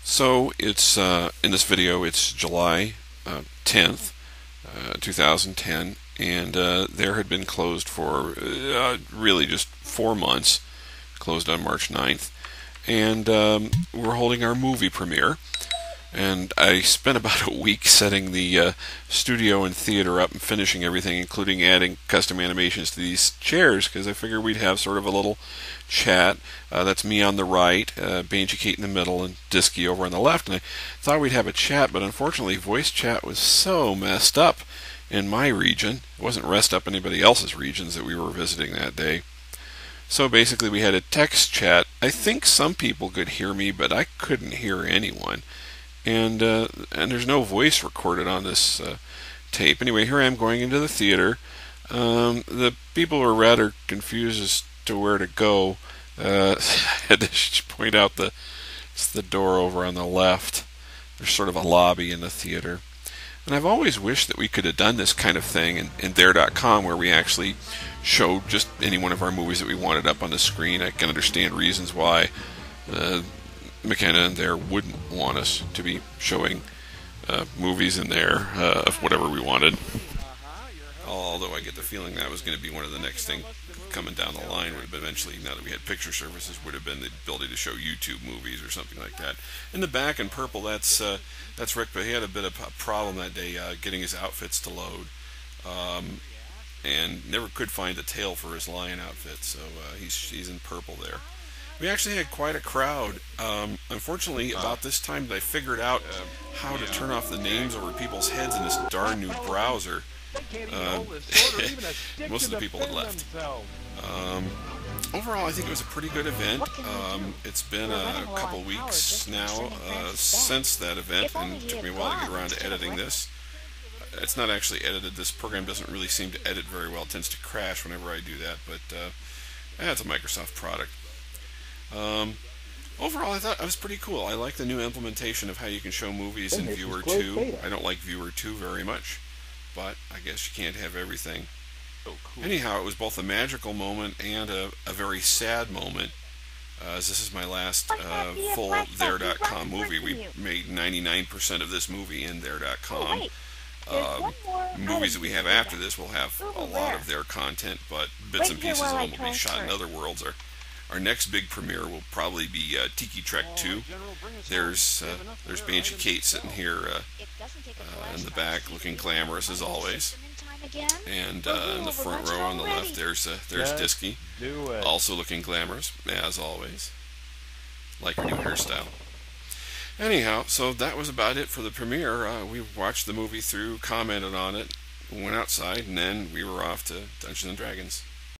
So it's in this video. It's July 10th, 2010, and there had been closed for really just 4 months. Closed on March 9th, and we're holding our movie premiere. And I spent about a week setting the studio and theater up and finishing everything, including adding custom animations to these chairs, because I figured we'd have sort of a little chat. That's me on the right, Banshee Kate in the middle, and Disky over on the left. And I thought we'd have a chat, but unfortunately voice chat was so messed up in my region. It wasn't messed up in anybody else's regions that we were visiting that day. So basically we had a text chat. I think some people could hear me, but I couldn't hear anyone. And there's no voice recorded on this tape. Anyway, here I am going into the theater. The people were rather confused as to where to go. I had to point out it's the door over on the left. There's sort of a lobby in the theater. And I've always wished that we could have done this kind of thing in there.com, where we actually showed just any one of our movies that we wanted up on the screen. I can understand reasons why McKenna and there wouldn't want us to be showing movies in there of whatever we wanted. Although I get the feeling that was going to be one of the next things coming down the line, would have been eventually, now that we had picture services, would have been the ability to show YouTube movies or something like that. In the back in purple, that's Rick, but he had a bit of a problem that day getting his outfits to load, and never could find a tail for his lion outfit, so he's in purple there. We actually had quite a crowd. Unfortunately, about this time, I figured out how to turn off the names over people's heads in this darn new browser. Most of the people had left. Overall, I think it was a pretty good event. It's been a couple weeks now since that event, and it took me a while to get around to editing this. It's not actually edited. This program doesn't really seem to edit very well. It tends to crash whenever I do that, but it's a Microsoft product. Overall, I thought it was pretty cool. I like the new implementation of how you can show movies in Viewer 2. I don't like Viewer 2 very much, but I guess you can't have everything. Anyhow, it was both a magical moment and a very sad moment, as this is my last full there.com movie. We made 99% of this movie in there.com. Movies that we have after this will have a lot of their content, but bits and pieces of them will be shot in other worlds. Our next big premiere will probably be Tiki Trek 2. There's Banshee Kate sitting here in the back, looking glamorous as always. And in the front row on the left, there's Disky, also looking glamorous as always, like her new hairstyle. Anyhow, so that was about it for the premiere. We watched the movie through, commented on it, went outside, and then we were off to Dungeons and Dragons.